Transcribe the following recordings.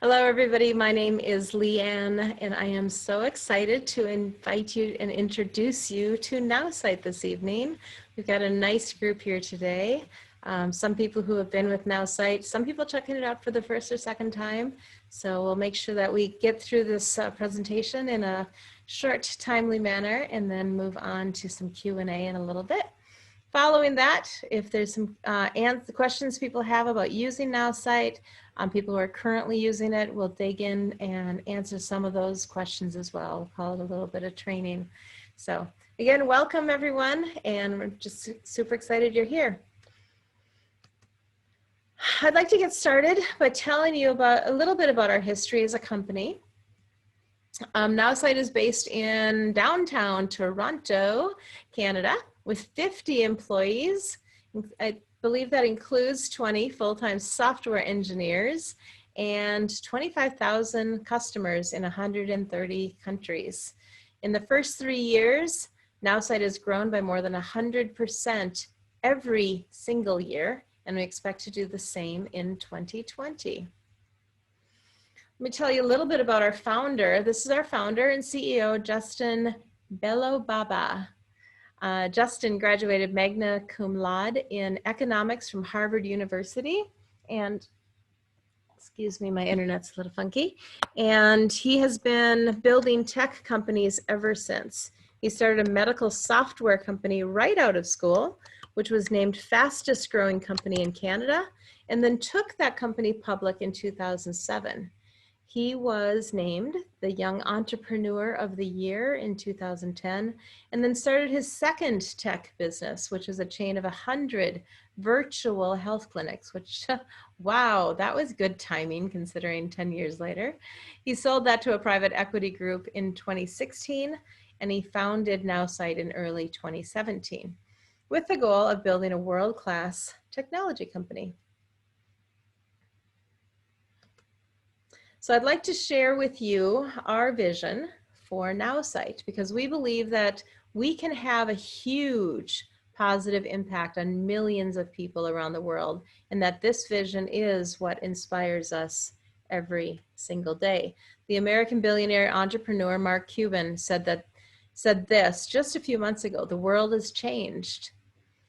Hello, everybody. My name is Leanne, and I am so excited to invite you and introduce you to Now.Site this evening. We've got a nice group here today. Some people who have been with Now.Site, some people checking it out for the first or second time. So we'll make sure that we get through this presentation in a short, timely manner, and then move on to some Q&A in a little bit. Following that, if there's some questions people have about using Now.Site, people who are currently using it, we'll dig in and answer some of those questions as well. We'll call it a little bit of training. So again, welcome everyone, and we're just super excited you're here. I'd like to get started by telling you about a little bit about our history as a company. Now.Site is based in downtown Toronto, Canada, with 50 employees. I believe that includes 20 full-time software engineers and 25,000 customers in 130 countries. In the first 3 years, Now.Site has grown by more than 100% every single year, and we expect to do the same in 2020. Let me tell you a little bit about our founder. This is our founder and CEO, 𝐍𝐨𝐰.𝐒𝐢𝐭𝐞. Justin graduated magna cum laude in economics from Harvard University, and excuse me, my internet's a little funky, and he has been building tech companies ever since. He started a medical software company right out of school, which was named fastest growing company in Canada, and then took that company public in 2007. He was named the Young Entrepreneur of the Year in 2010, and then started his second tech business, which is a chain of 100 virtual health clinics, which, wow, that was good timing considering 10 years later. He sold that to a private equity group in 2016, and he founded Now.Site in early 2017, with the goal of building a world-class technology company. So I'd like to share with you our vision for Now.Site, because we believe that we can have a huge positive impact on millions of people around the world, and that this vision is what inspires us every single day. The American billionaire entrepreneur Mark Cuban said this just a few months ago: the world has changed.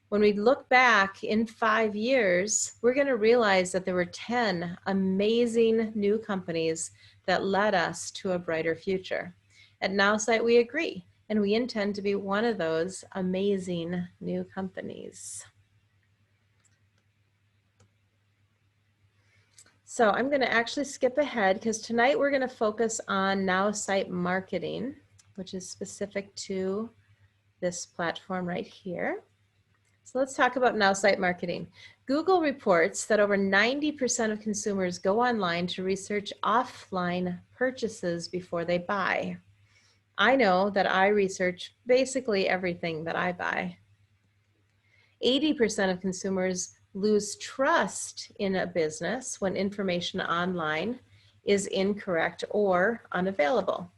When we look back in 5 years, we're going to realize that there were 10 amazing new companies that led us to a brighter future. At Now.Site, we agree, and we intend to be one of those amazing new companies. So I'm going to actually skip ahead, because tonight we're going to focus on Now.Site Marketing, which is specific to this platform right here. So let's talk about Now.Site Marketing. Google reports that over 90% of consumers go online to research offline purchases before they buy. I know that I research basically everything that I buy. 80% of consumers lose trust in a business when information online is incorrect or unavailable.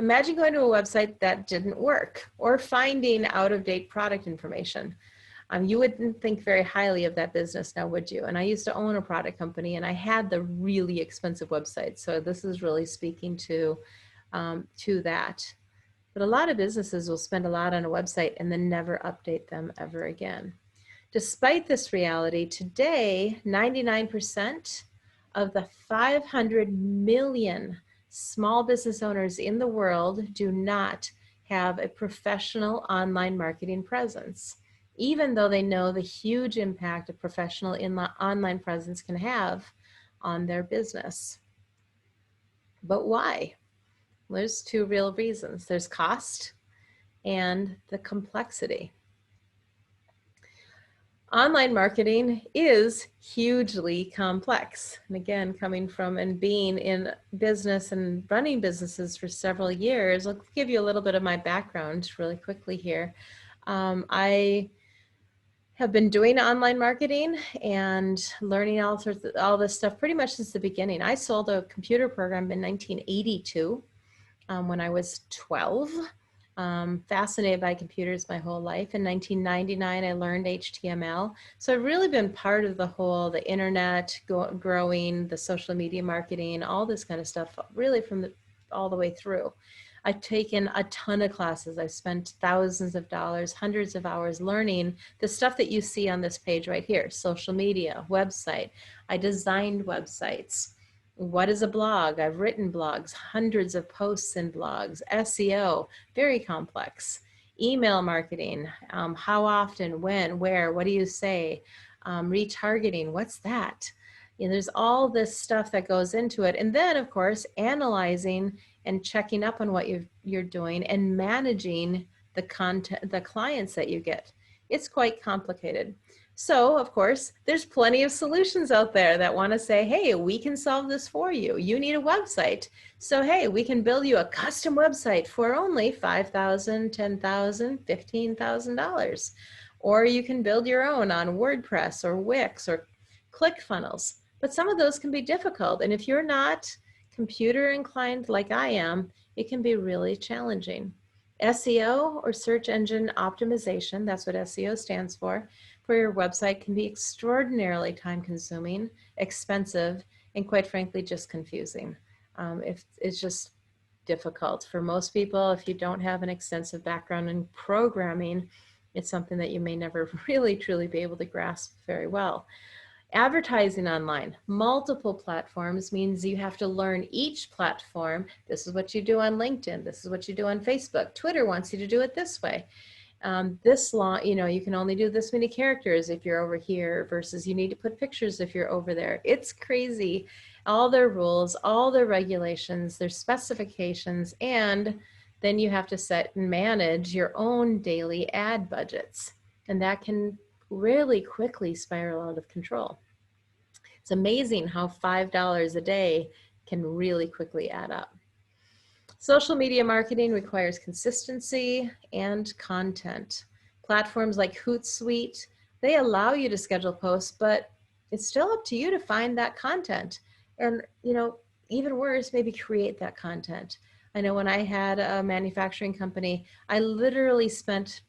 Imagine going to a website that didn't work, or finding out-of-date product information. You wouldn't think very highly of that business now, would you? And I used to own a product company, and I had the really expensive website. So this is really speaking to that. But a lot of businesses will spend a lot on a website and then never update them ever again. Despite this reality, today, 99% of the 500 million small business owners in the world do not have a professional online marketing presence, even though they know the huge impact a professional online presence can have on their business. But why? Well, there's two real reasons. There's cost and the complexity. Online marketing is hugely complex. And again, coming from and being in business and running businesses for several years, I'll give you a little bit of my background really quickly here. I have been doing online marketing and learning all this stuff pretty much since the beginning. I sold a computer program in 1982 when I was 12. Fascinated by computers my whole life. In 1999, I learned HTML. So I've really been part of the internet growing, the social media marketing, all this kind of stuff, really from all the way through. I've taken a ton of classes. I've spent thousands of dollars, hundreds of hours learning the stuff that you see on this page right here: social media, website. I designed websites. What is a blog? I've written blogs, hundreds of posts in blogs. SEO, very complex. Email marketing, how often, when, where, what do you say? Retargeting, what's that? You know, there's all this stuff that goes into it. And then, of course, analyzing and checking up on what you're doing and managing the content, the clients that you get. It's quite complicated. So, of course, there's plenty of solutions out there that want to say, hey, we can solve this for you. You need a website. So, hey, we can build you a custom website for only $5,000, $10,000, $15,000. Or you can build your own on WordPress or Wix or ClickFunnels. But some of those can be difficult. And if you're not computer inclined like I am, it can be really challenging. SEO, or search engine optimization, that's what SEO stands for your website, can be extraordinarily time consuming, expensive, and quite frankly, just confusing. It's just difficult for most people. If you don't have an extensive background in programming, it's something that you may never really truly be able to grasp very well. Advertising online, multiple platforms, means you have to learn each platform. This is what you do on LinkedIn. This is what you do on Facebook. Twitter wants you to do it this way. This long, you know, you can only do this many characters if you're over here versus you need to put pictures if you're over there. It's crazy. All their rules, all their regulations, their specifications, and then you have to set and manage your own daily ad budgets. And that can really quickly spiral out of control. It's amazing how $5 a day can really quickly add up. Social media marketing requires consistency and content. Platforms like Hootsuite, they allow you to schedule posts, but it's still up to you to find that content. And, you know, even worse, maybe create that content. I know when I had a manufacturing company, I literally spent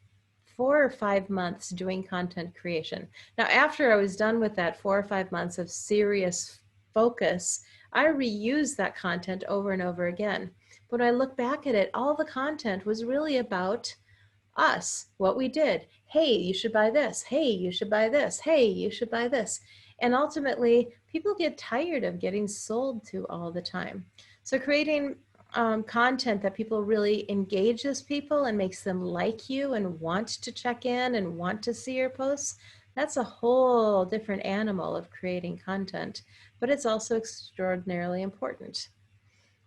4 or 5 months doing content creation. Now, after I was done with that 4 or 5 months of serious focus, I reused that content over and over again. But when I look back at it, all the content was really about us, what we did. Hey, you should buy this. Hey, you should buy this. Hey, you should buy this. And ultimately, people get tired of getting sold to all the time. So creating content that people really engages people and makes them like you and want to check in and want to see your posts, that's a whole different animal of creating content, but it's also extraordinarily important.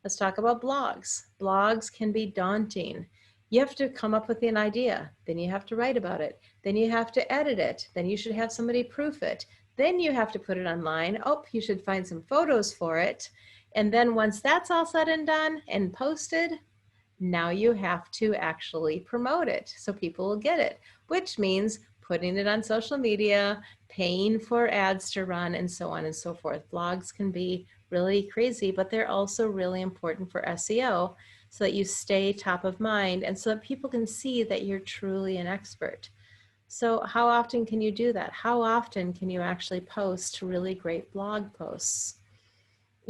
Let's talk about blogs. Blogs can be daunting. You have to come up with an idea, then you have to write about it, then you have to edit it, then you should have somebody proof it, then you have to put it online. Oh, you should find some photos for it. And then once that's all said and done and posted, now you have to actually promote it so people will get it, which means putting it on social media, paying for ads to run, and so on and so forth. Blogs can be really crazy, but they're also really important for SEO so that you stay top of mind and so that people can see that you're truly an expert. So how often can you do that? How often can you actually post really great blog posts?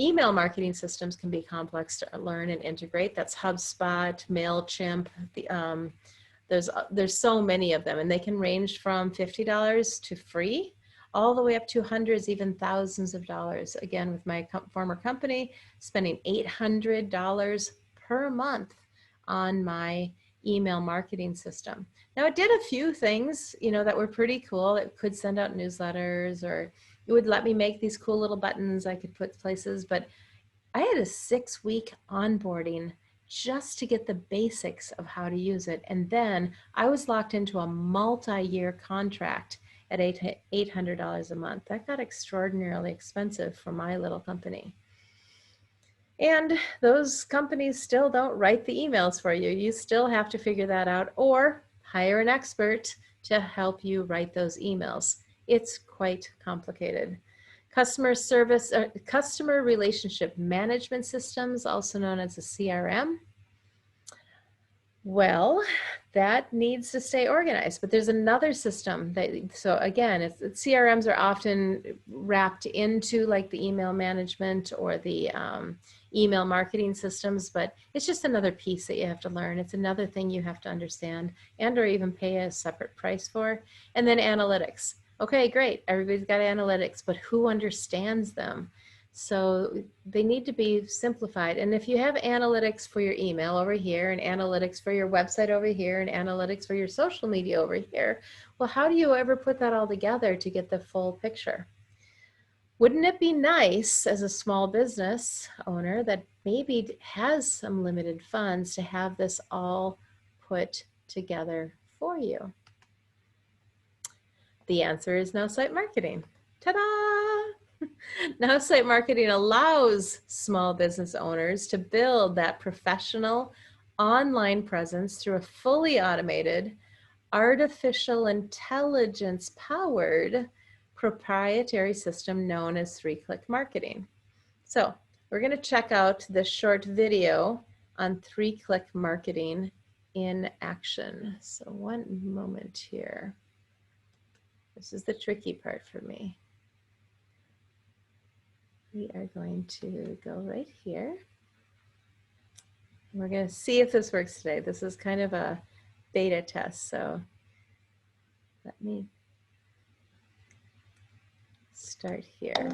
Email marketing systems can be complex to learn and integrate. That's HubSpot, MailChimp. There's so many of them, and they can range from $50 to free, all the way up to hundreds, even thousands of dollars. Again, with my former company, spending $800 per month on my email marketing system. Now, it did a few things, you know, that were pretty cool. It could send out newsletters, or it would let me make these cool little buttons I could put places, but I had a 6-week onboarding just to get the basics of how to use it. And then I was locked into a multi-year contract at $800 a month. That got extraordinarily expensive for my little company. And those companies still don't write the emails for you. You still have to figure that out or hire an expert to help you write those emails. It's quite complicated. Customer service, customer relationship management systems, also known as a CRM. Well, that needs to stay organized, but there's another system that, so again, CRMs are often wrapped into like the email management or the email marketing systems, but it's just another piece that you have to learn. It's another thing you have to understand and or even pay a separate price for. And then analytics. Okay, great. Everybody's got analytics, but who understands them? So they need to be simplified. And if you have analytics for your email over here and analytics for your website over here and analytics for your social media over here, well, how do you ever put that all together to get the full picture? Wouldn't it be nice as a small business owner that maybe has some limited funds to have this all put together for you? The answer is Now.Site Marketing. Ta-da! Now.Site Marketing allows small business owners to build that professional online presence through a fully automated, artificial intelligence powered proprietary system known as 3-click marketing. So we're going to check out this short video on 3-click marketing in action. So one moment here. This is the tricky part for me. We are going to go right here. We're going to see if this works today. This is kind of a beta test, so let me start here.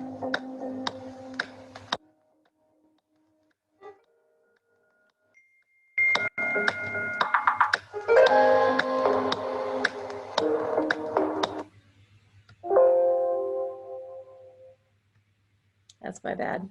That's my bad.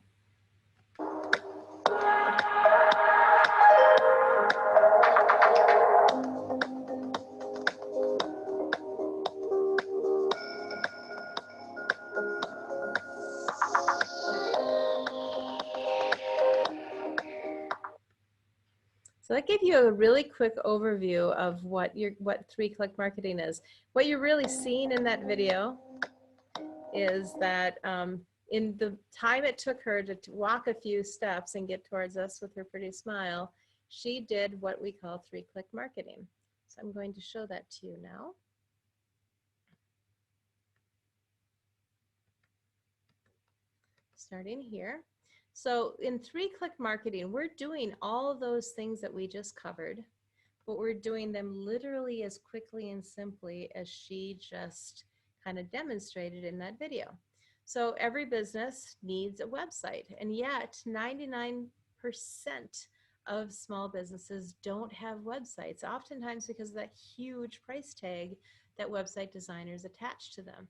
So that gave you a really quick overview of what 3-click marketing is. What you're really seeing in that video is that in the time it took her to walk a few steps and get towards us with her pretty smile, she did what we call 3-click marketing. So I'm going to show that to you now. Starting here. So in 3-click marketing, we're doing all of those things that we just covered, but we're doing them literally as quickly and simply as she just kind of demonstrated in that video. So every business needs a website, and yet 99% of small businesses don't have websites, oftentimes because of that huge price tag that website designers attach to them.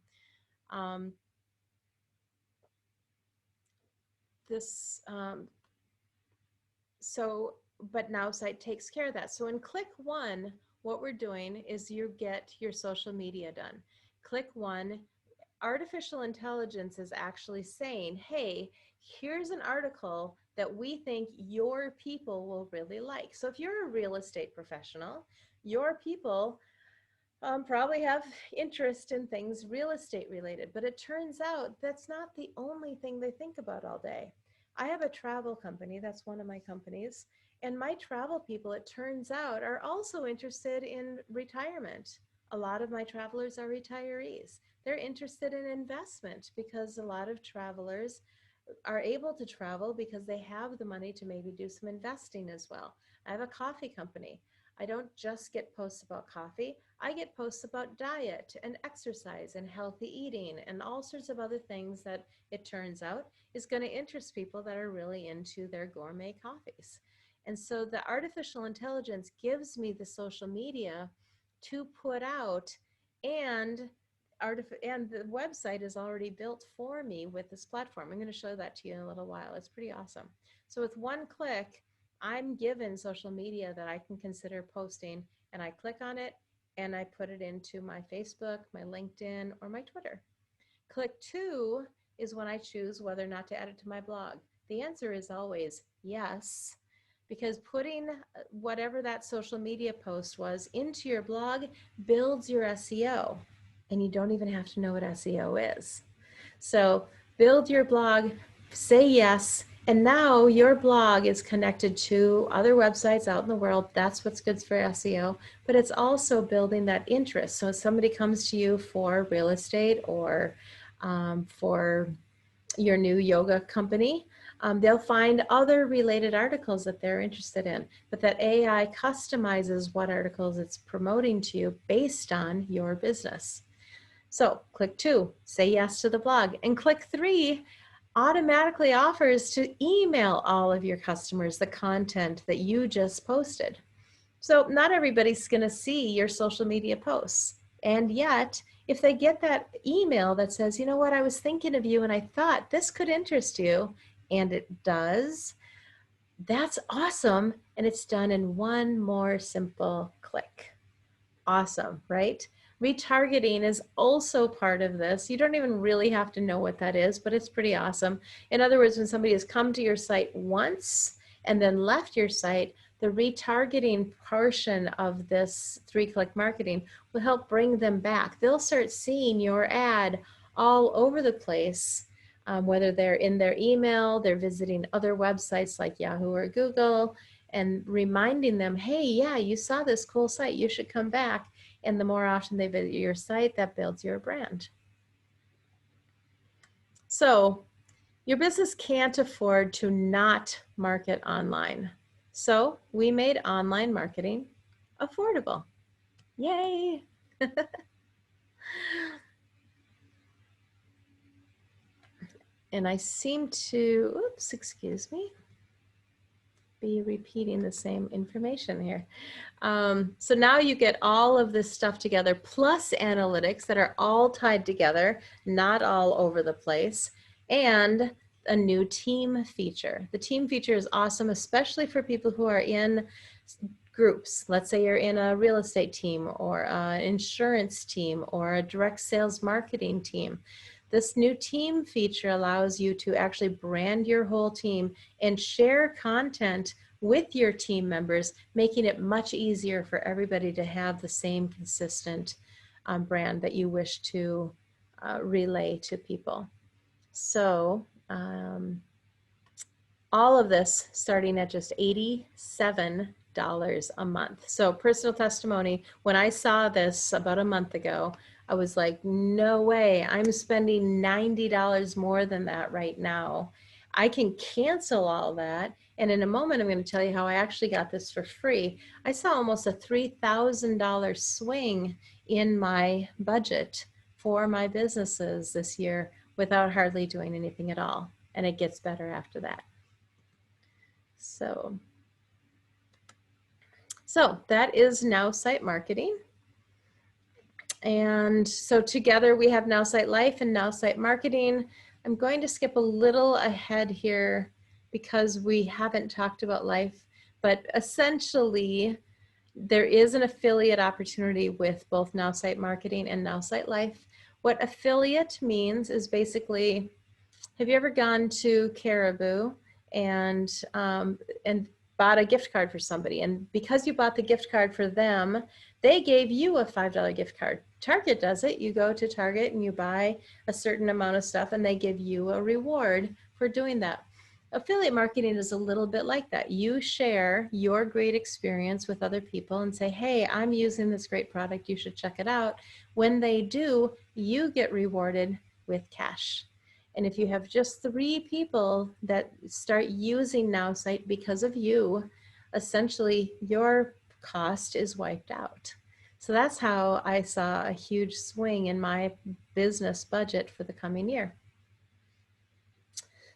But Now.Site takes care of that. So in click 1, what we're doing is you get your social media done. Click 1, artificial intelligence is actually saying, hey, here's an article that we think your people will really like. So if you're a real estate professional, your people probably have interest in things real estate related, but it turns out that's not the only thing they think about all day. I have a travel company, that's one of my companies, and my travel people, it turns out, are also interested in retirement. A lot of my travelers are retirees. They're interested in investment because a lot of travelers are able to travel because they have the money to maybe do some investing as well. I have a coffee company. I don't just get posts about coffee. I get posts about diet and exercise and healthy eating and all sorts of other things that it turns out is going to interest people that are really into their gourmet coffees. And so the artificial intelligence gives me the social media to put out, and the website is already built for me with this platform. I'm going to show that to you in a little while. It's pretty awesome. So with one click, I'm given social media that I can consider posting, and I click on it and I put it into my Facebook, my LinkedIn, or my Twitter. Click 2 is when I choose whether or not to add it to my blog. The answer is always yes, because putting whatever that social media post was into your blog builds your SEO, and you don't even have to know what SEO is. So build your blog, say yes, And now your blog is connected to other websites out in the world. That's what's good for SEO, but it's also building that interest. So if somebody comes to you for real estate or for your new yoga company, they'll find other related articles that they're interested in, but that AI customizes what articles it's promoting to you based on your business. So click 2, say yes to the blog, and click 3 automatically offers to email all of your customers the content that you just posted. So not everybody's going to see your social media posts. And yet, if they get that email that says, you know what, I was thinking of you and I thought this could interest you, and it does, that's awesome. And it's done in one more simple click. Awesome, right? Retargeting is also part of this. You don't even really have to know what that is, but it's pretty awesome. In other words, when somebody has come to your site once and then left your site, the retargeting portion of this 3-click marketing will help bring them back. They'll start seeing your ad all over the place, whether they're in their email, they're visiting other websites like Yahoo or Google, and reminding them, hey, yeah, you saw this cool site, you should come back. And the more often they visit your site, that builds your brand. So your business can't afford to not market online. So we made online marketing affordable. Yay! And I seem to, oops, excuse me, be repeating the same information here. So now you get all of this stuff together, plus analytics that are all tied together, not all over the place, and a new team feature. The team feature is awesome, especially for people who are in groups. Let's say you're in a real estate team or an insurance team or a direct sales marketing team. This new team feature allows you to actually brand your whole team and share content with your team members, making it much easier for everybody to have the same consistent brand that you wish to relay to people. So all of this starting at just $87 a month. So personal testimony, when I saw this about a month ago, I was like, no way, I'm spending $90 more than that right now. I can cancel all that. And in a moment, I'm going to tell you how I actually got this for free. I saw almost a $3,000 swing in my budget for my businesses this year without hardly doing anything at all. And it gets better after that. So that is Now.Site Marketing. And so together we have Now.Site Life and Now.Site Marketing. I'm going to skip a little ahead here because we haven't talked about Life, but essentially there is an affiliate opportunity with both Now.Site Marketing and Now.Site Life. What affiliate means is basically, have you ever gone to Caribou and bought a gift card for somebody, and because you bought the gift card for them, they gave you a $5 gift card? Target does it. You go to Target and you buy a certain amount of stuff and they give you a reward for doing that. Affiliate marketing is a little bit like that. You share your great experience with other people and say, hey, I'm using this great product, you should check it out. When they do, you get rewarded with cash. And if you have just 3 people that start using Now.Site because of you, essentially your cost is wiped out. So that's how I saw a huge swing in my business budget for the coming year.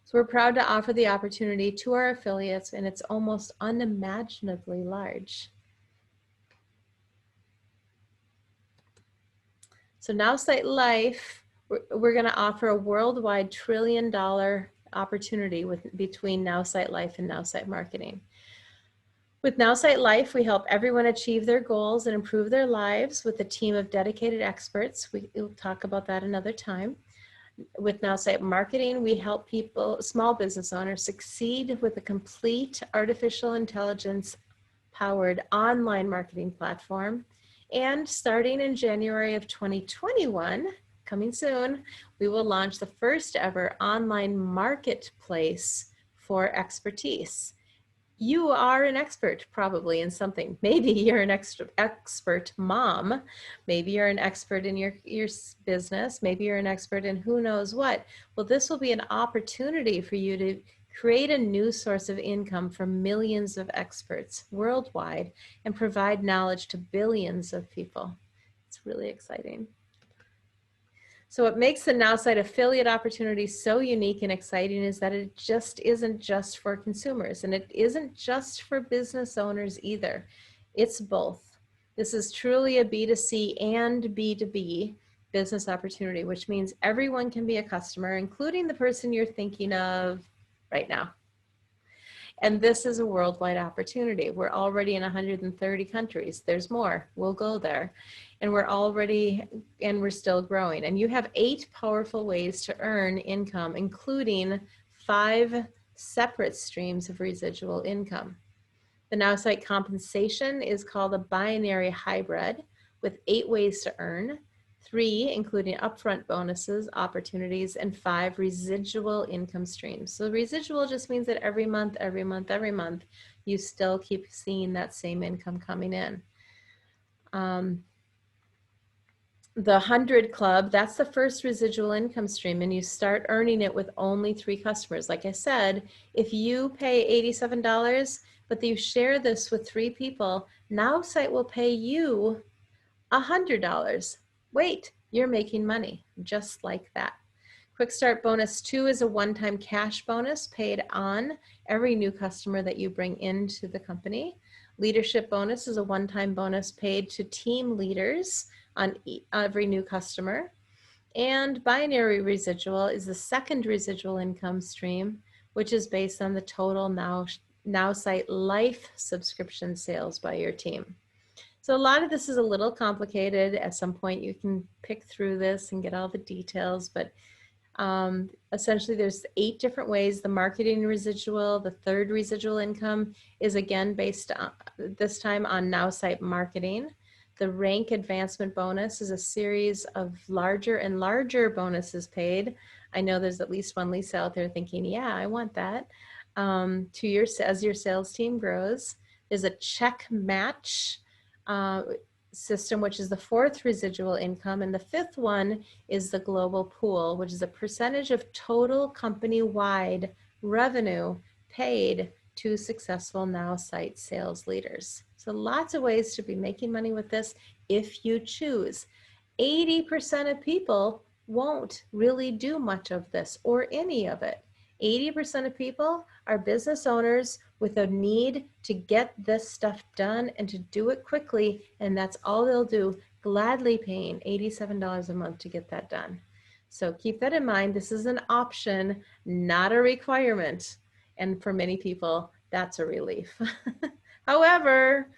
So we're proud to offer the opportunity to our affiliates, and it's almost unimaginably large. So Now.Site Life, we're going to offer a worldwide $1 trillion opportunity between Now.Site Life and Now.Site Marketing. With Now.Site Life, we help everyone achieve their goals and improve their lives with a team of dedicated experts. We'll talk about that another time. With Now.Site Marketing, we help people, small business owners, succeed with a complete artificial intelligence powered online marketing platform. And starting in January of 2021, coming soon, we will launch the first ever online marketplace for expertise. You are an expert probably in something. Maybe you're an expert mom. Maybe you're an expert in your business. Maybe you're an expert in who knows what. Well, this will be an opportunity for you to create a new source of income for millions of experts worldwide and provide knowledge to billions of people. It's really exciting. So what makes the Now.Site affiliate opportunity so unique and exciting is that it just isn't just for consumers, and it isn't just for business owners either. It's both. This is truly a B2C and B2B business opportunity, which means everyone can be a customer, including the person you're thinking of right now. And this is a worldwide opportunity. We're already in 130 countries. There's more. We'll go there. And we're still growing. And you have 8 powerful ways to earn income, including 5 separate streams of residual income. The Now.Site compensation is called a binary hybrid with 8 ways to earn, 3 including upfront bonuses, opportunities, and 5 residual income streams. So residual just means that every month, you still keep seeing that same income coming in. The 100 Club, that's the first residual income stream, and you start earning it with only 3 customers. Like I said, if you pay $87, but you share this with 3 people, Now.Site will pay you $100. Wait, you're making money just like that. Quick Start Bonus 2 is a one-time cash bonus paid on every new customer that you bring into the company. Leadership Bonus is a one-time bonus paid to team leaders on every new customer. And Binary Residual is the second residual income stream, which is based on the total Now.Site life subscription sales by your team. So a lot of this is a little complicated. At some point you can pick through this and get all the details, but essentially there's 8 different ways. The marketing residual, the third residual income, is again based on, this time on Now.Site Marketing. The rank advancement bonus is a series of larger and larger bonuses paid. I know there's at least one Lisa out there thinking, yeah, I want that. As your sales team grows. There's a check match system, which is the 4th residual income, and the 5th one is the global pool, which is a percentage of total company-wide revenue paid to successful Now.Site sales leaders. So lots of ways to be making money with this if you choose. 80% of people won't really do much of this or any of it. 80% of people are business owners with a need to get this stuff done and to do it quickly, and that's all they'll do, gladly paying $87 a month to get that done. So keep that in mind. This is an option, not a requirement, and for many people, that's a relief. However,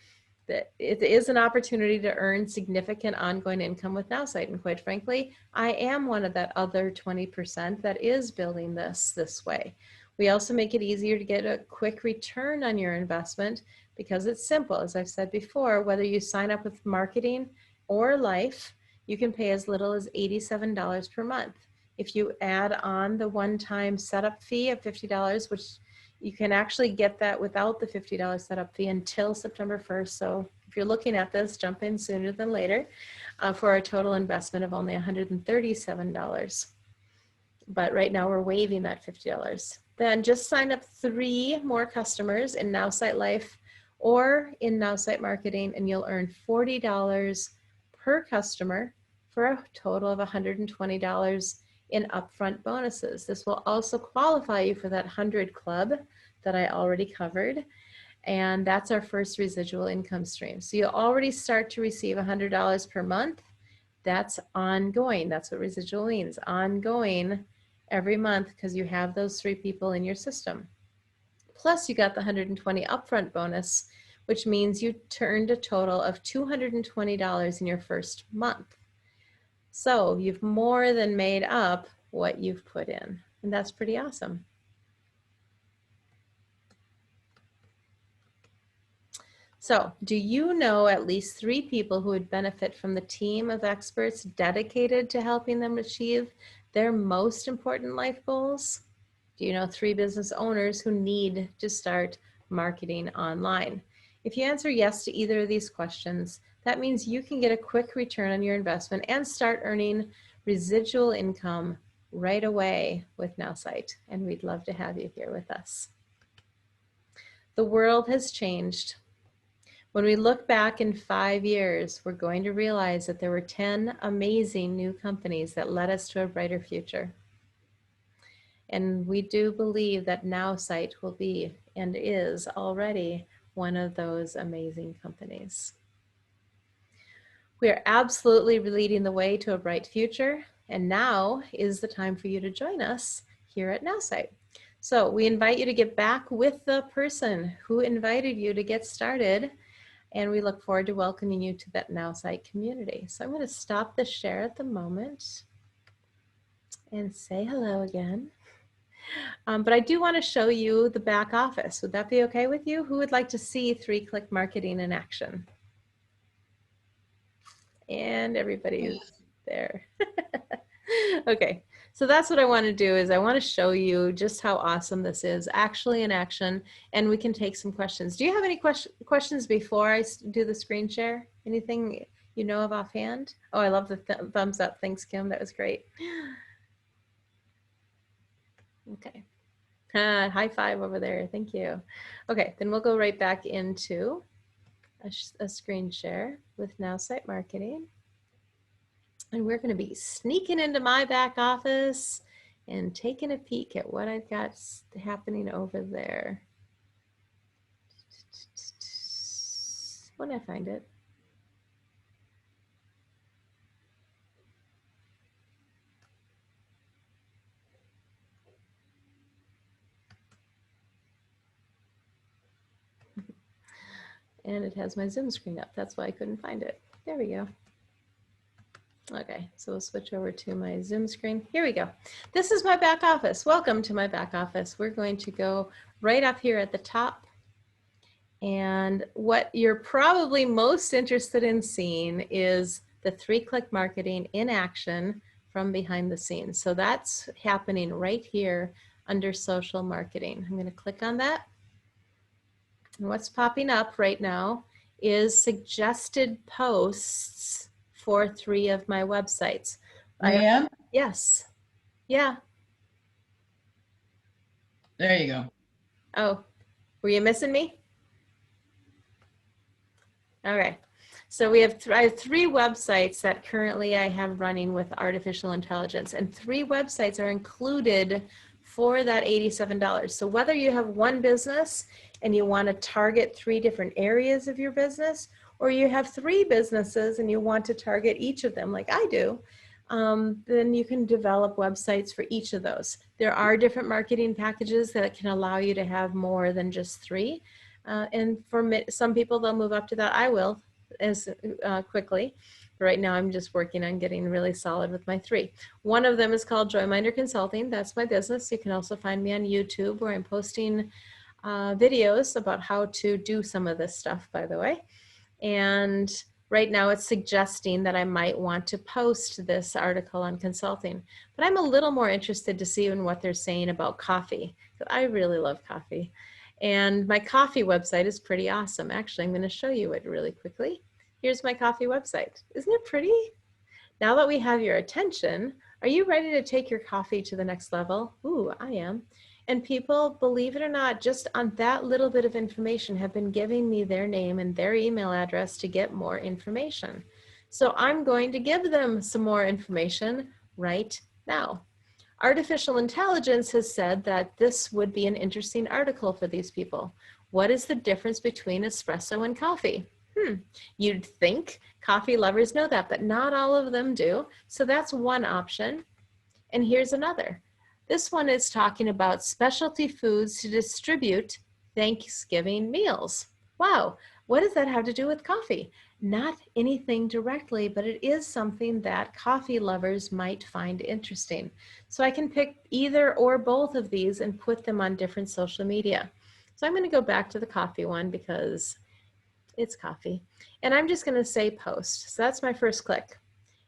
it is an opportunity to earn significant ongoing income with Now.Site, and quite frankly, I am one of that other 20% that is building this way. We also make it easier to get a quick return on your investment because it's simple. As I've said before, whether you sign up with marketing or life, you can pay as little as $87 per month. If you add on the one-time setup fee of $50, which you can actually get that without the $50 setup fee until September 1st. So if you're looking at this, jump in sooner than later for a total investment of only $137. But right now we're waiving that $50. Then just sign up 3 more customers in Now.Site Life or in Now.Site Marketing, and you'll earn $40 per customer for a total of $120 in upfront bonuses. This will also qualify you for that 100 Club that I already covered, and that's our first residual income stream. So you'll already start to receive $100 per month. That's ongoing. That's what residual means, ongoing every month, because you have those 3 people in your system. Plus you got the 120 upfront bonus, which means you turned a total of $220 in your first month. So you've more than made up what you've put in, and that's pretty awesome. So do you know at least 3 people who would benefit from the team of experts dedicated to helping them achieve their most important life goals? Do you know 3 business owners who need to start marketing online? If you answer yes to either of these questions, that means you can get a quick return on your investment and start earning residual income right away with Now.Site. And we'd love to have you here with us. The world has changed. When we look back in 5 years, we're going to realize that there were 10 amazing new companies that led us to a brighter future. And we do believe that Now.Site will be and is already one of those amazing companies. We are absolutely leading the way to a bright future, and now is the time for you to join us here at Now.Site. So we invite you to get back with the person who invited you to get started, and we look forward to welcoming you to that Now.Site community. So I'm going to stop the share at the moment and say hello again. But I do want to show you the back office. Would that be okay with you? Who would like to see 3-click marketing in action? And everybody is there. Okay, so that's what I want to do is I want to show you just how awesome this is actually in action, and we can take some questions. Do you have any questions before I do the screen share? Anything you know of offhand? Oh, I love the thumbs up. Thanks, Kim. That was great. Okay. High five over there. Thank you. Okay, then we'll go right back into a screen share with Now.Site Marketing. And we're going to be sneaking into my back office and taking a peek at what I've got happening over there. When I find it. And it has my Zoom screen up. That's why I couldn't find it. There we go. Okay, so we'll switch over to my Zoom screen. Here we go. This is my back office. Welcome to my back office. We're going to go right up here at the top. And what you're probably most interested in seeing is the 3-click marketing in action from behind the scenes. So that's happening right here under social marketing. I'm going to click on that. And what's popping up right now is suggested posts for 3 of my websites. LeAnn? Yes. Yeah. There you go. Oh, were you missing me? All right. So we have I have 3 websites that currently I have running with artificial intelligence, and 3 websites are included for that $87. So whether you have one business and you want to target 3 different areas of your business, or you have 3 businesses and you want to target each of them like I do, then you can develop websites for each of those. There are different marketing packages that can allow you to have more than just 3. And for some people, they'll move up to that. I will as quickly. Right now, I'm just working on getting really solid with my 3. One of them is called Joyminder Consulting. That's my business. You can also find me on YouTube, where I'm posting videos about how to do some of this stuff, by the way. And right now it's suggesting that I might want to post this article on consulting. But I'm a little more interested to see in what they're saying about coffee. I really love coffee. And my coffee website is pretty awesome. Actually, I'm going to show you it really quickly. Here's my coffee website. Isn't it pretty? Now that we have your attention, are you ready to take your coffee to the next level? Ooh, I am. And people, believe it or not, just on that little bit of information have been giving me their name and their email address to get more information. So I'm going to give them some more information right now. Artificial intelligence has said that this would be an interesting article for these people. What is the difference between espresso and coffee? You'd think coffee lovers know that, but not all of them do. So that's one option. And here's another. This one is talking about specialty foods to distribute Thanksgiving meals. Wow, what does that have to do with coffee? Not anything directly, but it is something that coffee lovers might find interesting. So I can pick either or both of these and put them on different social media. So I'm going to go back to the coffee one because it's coffee. And I'm just going to say post. So that's my first click.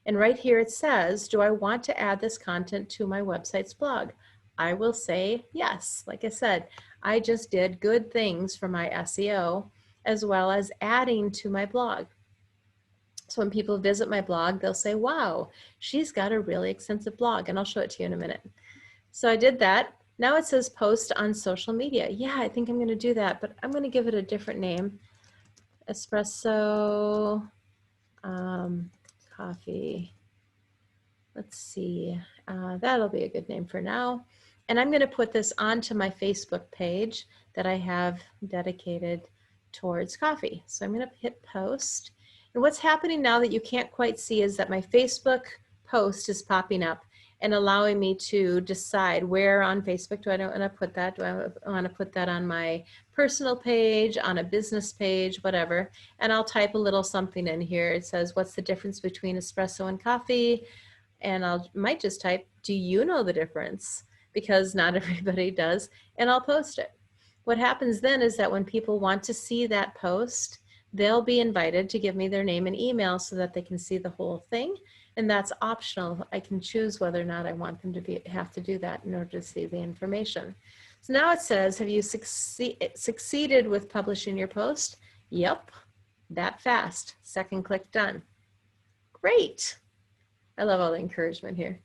And right here it says, do I want to add this content to my website's blog? I will say yes. Like I said, I just did good things for my SEO as well as adding to my blog. So when people visit my blog, they'll say, wow, she's got a really extensive blog, and I'll show it to you in a minute. So I did that. Now it says post on social media. Yeah, I think I'm going to do that, but I'm going to give it a different name. Espresso coffee. Let's see. That'll be a good name for now. And I'm going to put this onto my Facebook page that I have dedicated towards coffee. So I'm going to hit post. And what's happening now that you can't quite see is that my Facebook post is popping up and allowing me to decide where on Facebook do I want to put that. Do I want to put that on my personal page, on a business page, whatever. And I'll type a little something in here. It says, what's the difference between espresso and coffee? And might just type, do you know the difference? Because not everybody does, and I'll post it. What happens then is that when people want to see that post, they'll be invited to give me their name and email so that they can see the whole thing. And that's optional. I can choose whether or not I want them to have to do that in order to see the information. So now it says, have you succeeded with publishing your post? Yep, that fast. Second click, done. Great. I love all the encouragement here.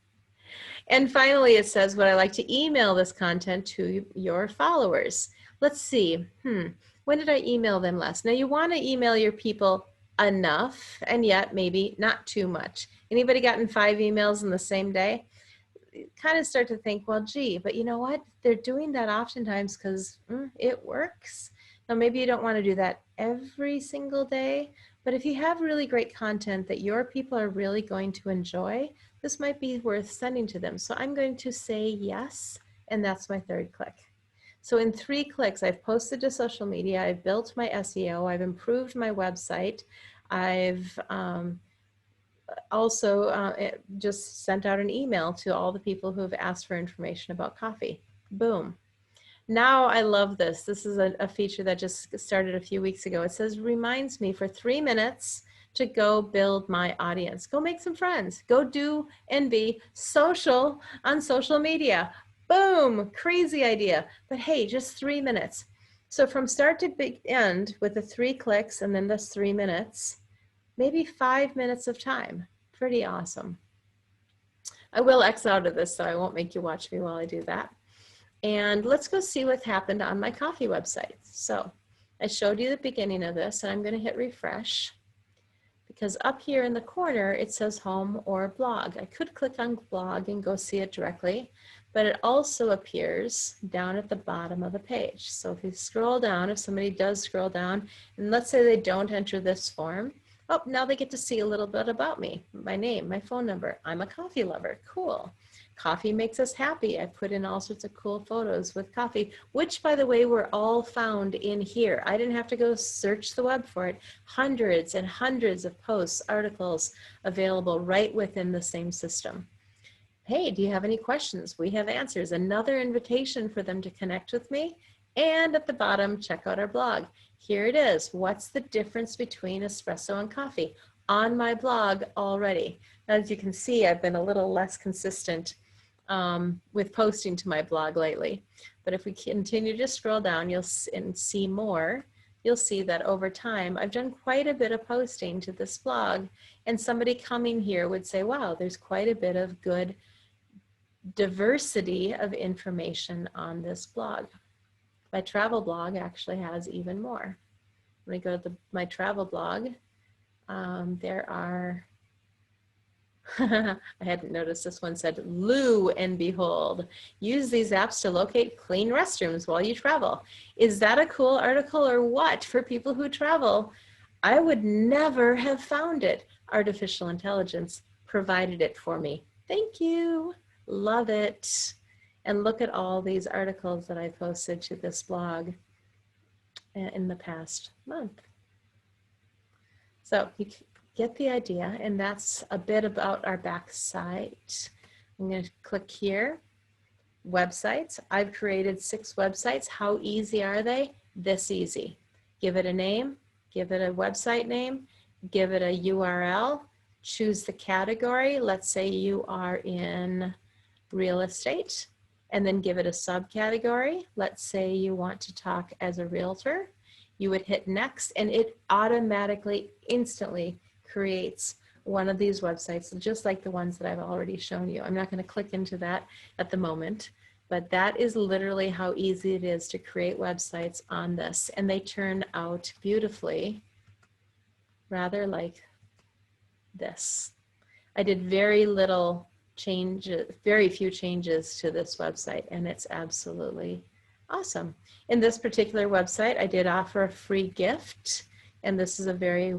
And finally, it says, would I like to email this content to your followers? Let's see. When did I email them last? Now you want to email your people enough, and yet maybe not too much. Anybody gotten 5 emails in the same day? You kind of start to think, well, gee, but you know what? They're doing that oftentimes because it works. Now maybe you don't want to do that every single day, but if you have really great content that your people are really going to enjoy, this might be worth sending to them. So I'm going to say yes, and that's my 3rd click. So in 3 clicks, I've posted to social media, I've built my SEO, I've improved my website, I've also just sent out an email to all the people who have asked for information about coffee. Boom. Now I love this. This is a feature that just started a few weeks ago. It says, reminds me for 3 minutes to go build my audience. Go make some friends. Go do and be social on social media. Boom, crazy idea. But hey, just 3 minutes. So from start to end with the 3 clicks and then this 3 minutes, maybe 5 minutes of time. Pretty awesome. I will X out of this, so I won't make you watch me while I do that. And let's go see what happened on my coffee website. So I showed you the beginning of this, and I'm going to hit refresh because up here in the corner, it says home or blog. I could click on blog and go see it directly, but it also appears down at the bottom of the page. So if you scroll down, if somebody does scroll down, and let's say they don't enter this form, oh, now they get to see a little bit about me, my name, my phone number. I'm a coffee lover. Cool. Coffee makes us happy. I put in all sorts of cool photos with coffee, which, by the way, were all found in here. I didn't have to go search the web for it. Hundreds and hundreds of posts, articles available right within the same system. Hey, do you have any questions? We have answers. Another invitation for them to connect with me. And at the bottom, check out our blog. Here it is. What's the difference between espresso and coffee? On my blog already. As you can see, I've been a little less consistent with posting to my blog lately. But if we continue to scroll down, you'll see more. You'll see that over time, I've done quite a bit of posting to this blog, and somebody coming here would say, wow, there's quite a bit of good diversity of information on this blog. My travel blog actually has even more. When I go to my travel blog, there are, I hadn't noticed this one said, Lo and behold, use these apps to locate clean restrooms while you travel. Is that a cool article or what for people who travel? I would never have found it. Artificial intelligence provided it for me. Thank you. Love it. And look at all these articles that I posted to this blog in the past month. So you get the idea, and that's a bit about our backside. I'm going to click here, websites. I've created 6 websites. How easy are they? This easy. Give it a name, give it a website name, give it a URL, choose the category. Let's say you are in real estate. and then give it a subcategory. Let's say you want to talk as a realtor. You would hit next, and it automatically, instantly creates one of these websites, just like the ones that I've already shown you. I'm not going to click into that at the moment, but that is literally how easy it is to create websites on this. And they turn out beautifully, rather like this. I did very little changes, very few changes to this website, and it's absolutely awesome. In this particular website, I did offer a free gift, and this is a very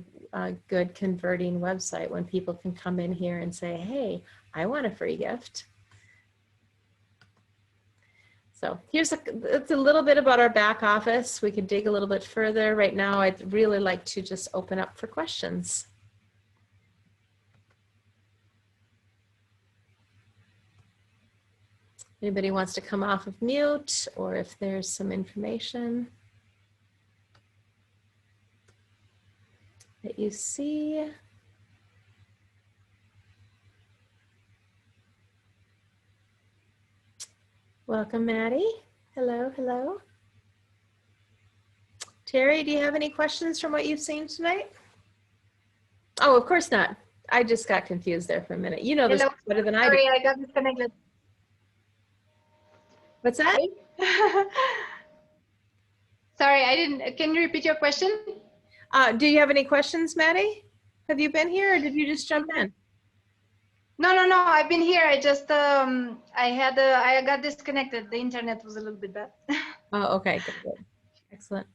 good converting website when people can come in here and say, hey, I want a free gift. So it's a little bit about our back office. We could dig a little bit further. Right now, I'd really like to just open up for questions. Anybody wants to come off of mute, or if there's some information that you see. Welcome, Maddie. Hello, hello. Terry, do you have any questions from what you've seen tonight? Oh, of course not. I just got confused there for a minute. You know this better than I do. Sorry, I got disconnected. What's that? Sorry, I didn't. Can you repeat your question? Do you have any questions, Maddie? Have you been here, or did you just jump in? No. I've been here. I just I got disconnected. The internet was a little bit bad. Oh, okay, good. Excellent.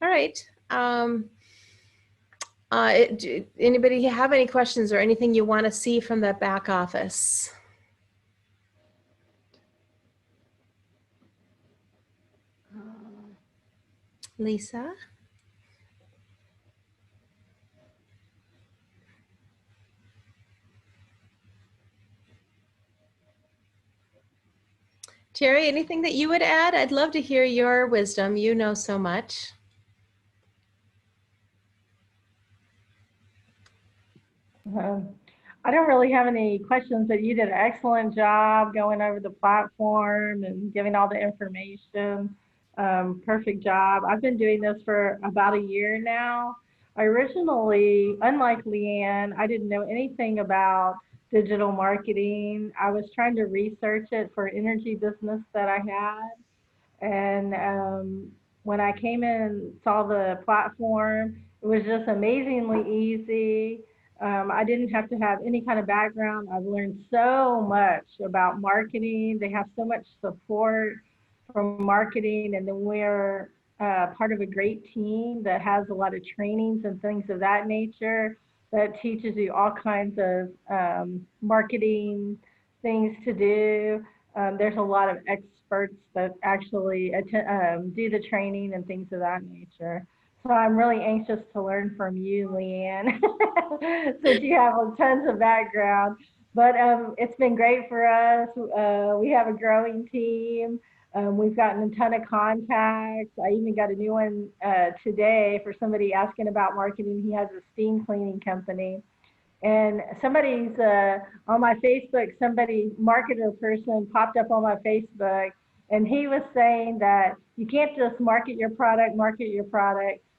All right. Anybody have any questions or anything you want to see from the back office? Lisa? Terry, anything that you would add? I'd love to hear your wisdom. You know so much. I don't really have any questions, but you did an excellent job going over the platform and giving all the information. Perfect job. I've been doing this for about a year now. I originally, unlike LeAnn, I didn't know anything about digital marketing. I was trying to research it for energy business that I had. And when I came in and saw the platform, it was just amazingly easy. I didn't have to have any kind of background. I've learned so much about marketing. They have so much support from marketing, and then we're part of a great team that has a lot of trainings and things of that nature that teaches you all kinds of marketing things to do. There's a lot of experts that actually do the training and things of that nature. So I'm really anxious to learn from you, LeAnn, since you have tons of background. But it's been great for us. We have a growing team. We've gotten a ton of contacts. I even got a new one today for somebody asking about marketing. He has a steam cleaning company. And somebody's on my Facebook, somebody, marketer person popped up on my Facebook, and he was saying that you can't just market your product.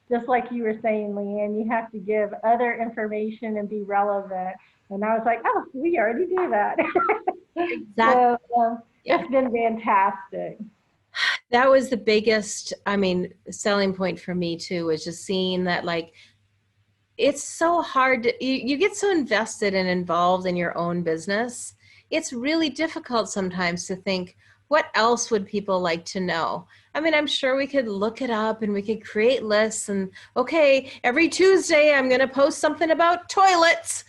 Just like you were saying, LeAnn, you have to give other information and be relevant. And I was like, oh, we already do that. Exactly. So it's been fantastic. That was the biggest, selling point for me too, was just seeing that, like, it's so hard to, you get so invested and involved in your own business. It's really difficult sometimes to think, what else would people like to know? I'm sure we could look it up and we could create lists and, okay, every Tuesday I'm going to post something about toilets.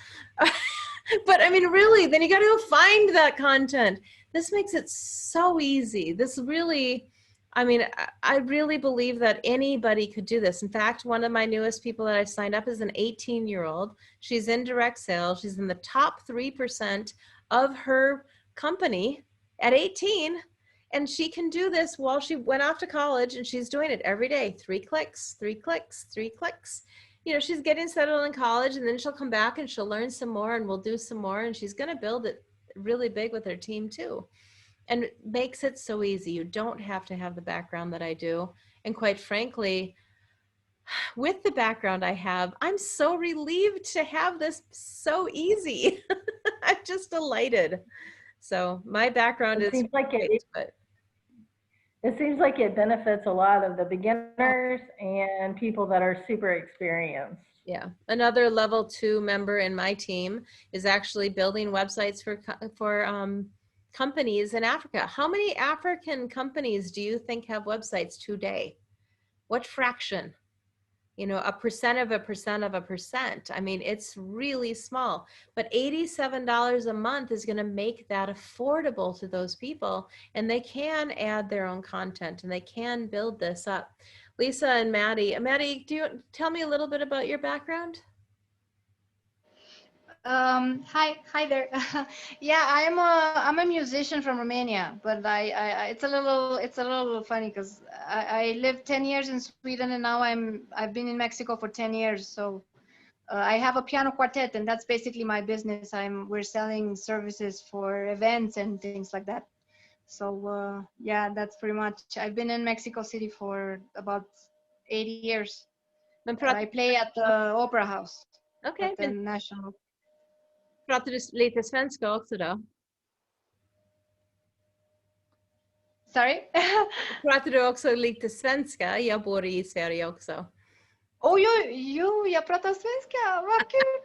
But really, then you got to go find that content. This makes it so easy. This really, I really believe that anybody could do this. In fact, one of my newest people that I signed up is an 18-year-old. She's in direct sales. She's in the top 3% of her company at 18. And she can do this while she went off to college, and she's doing it every day. 3 clicks, 3 clicks, 3 clicks. She's getting settled in college, and then she'll come back and she'll learn some more, and we'll do some more. And she's going to build it really big with her team too. and makes it so easy. You don't have to have the background that I do. And quite frankly, with the background I have, I'm so relieved to have this so easy. I'm just delighted. So my background It is seems like great, but it seems like it benefits a lot of the beginners and people that are super experienced. yeah. Another level 2 member in my team is actually building websites for companies in Africa. How many African companies do you think have websites today? What fraction? You know, a percent of a percent of a percent. I mean, it's really small, but $87 a month is going to make that affordable to those people, and they can add their own content and they can build this up. Lisa and Maddie. Maddie, do you tell me a little bit about your background? Hi there. Yeah, I'm a musician from Romania, but I it's a little funny because I lived 10 years in Sweden and now I've been in Mexico for 10 years. So I have a piano quartet and that's basically my business. We're selling services for events and things like that. So yeah, that's pretty much. I've been in Mexico City for about 80 years. I play at the Opera House, Okay, at the National. pratar du lite svenska också då? Sorry? Pratar du också lite svenska? Jag bor i Sverige också. Oh, jag pratar svenska. Vad kul.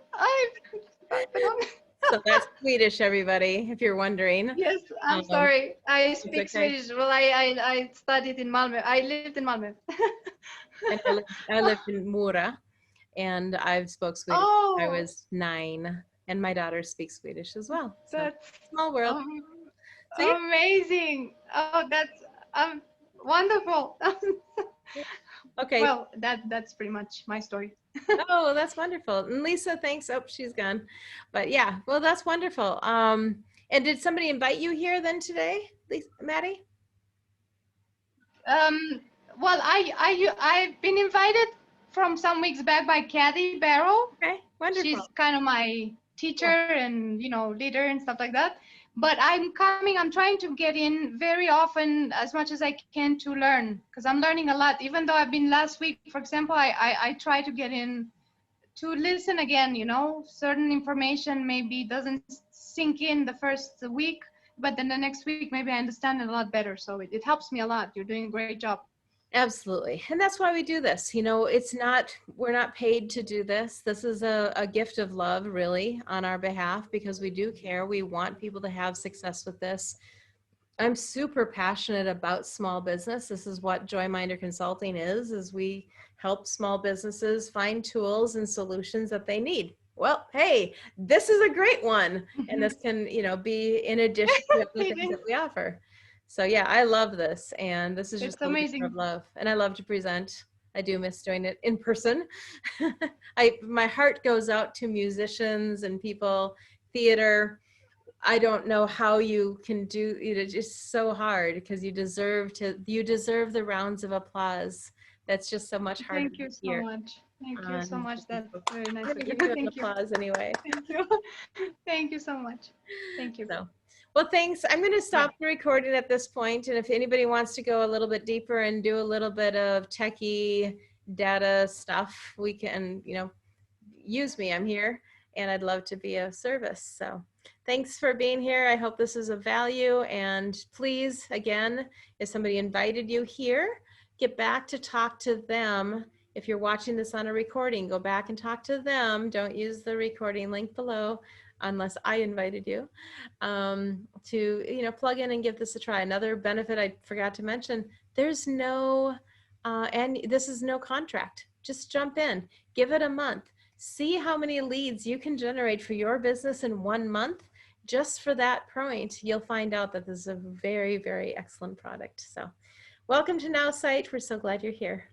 So that's Swedish, everybody, if you're wondering. Yes, I'm sorry. I speak okay. Swedish. Well, I studied in Malmö. I lived in Malmö. And I lived in Mora, and I've spoke Swedish. Oh, I was 9, and my daughter speaks Swedish as well. So that's small world. So, yeah. amazing. Oh, that's wonderful. Okay. Well, that's pretty much my story. Oh, that's wonderful. And Lisa, thanks. Oh, she's gone. But yeah, well, that's wonderful. And did somebody invite you here then today, Lisa, Maddie? Well, I've been invited from some weeks back by 𝐍𝐸.𝐸. Okay, wonderful. She's kind of my teacher and, you know, leader and stuff like that. But I'm trying to get in very often as much as I can to learn, because I'm learning a lot. Even though I've been last week, for example, I try to get in to listen again, you know, certain information maybe doesn't sink in the first week, but then the next week, maybe I understand it a lot better. So it helps me a lot. You're doing a great job. Absolutely. And that's why we do this. You know, we're not paid to do this. This is a gift of love, really, on our behalf, because we do care. We want people to have success with this. I'm super passionate about small business. This is what Joyminder Consulting is we help small businesses find tools and solutions that they need. Well, hey, this is a great one. And this can, you know, be in addition to the things that we offer. So yeah, I love this, and this is just amazing of love, and I love to present. I do miss doing it in person. My heart goes out to musicians and people, theater. I don't know how you can do it. It's just so hard because you deserve the rounds of applause. That's just so much harder. Thank you so much. Thank you so much. That's very nice. I'm gonna give you an applause anyway. Thank you. Thank you so much. Thank you. So, well, thanks. I'm going to stop the recording at this point, and if anybody wants to go a little bit deeper and do a little bit of techie data stuff, we can, you know, use me. I'm here, and I'd love to be of service. So thanks for being here. I hope this is of value, and please, again, if somebody invited you here, get back to talk to them. If you're watching this on a recording, go back and talk to them. Don't use the recording link below unless I invited you to, you know, plug in and give this a try. Another benefit I forgot to mention, there's no, and this is no contract. Just jump in, give it a month. See how many leads you can generate for your business in 1 month. Just for that point, you'll find out that this is a very, very excellent product. So welcome to Now.Site. We're so glad you're here.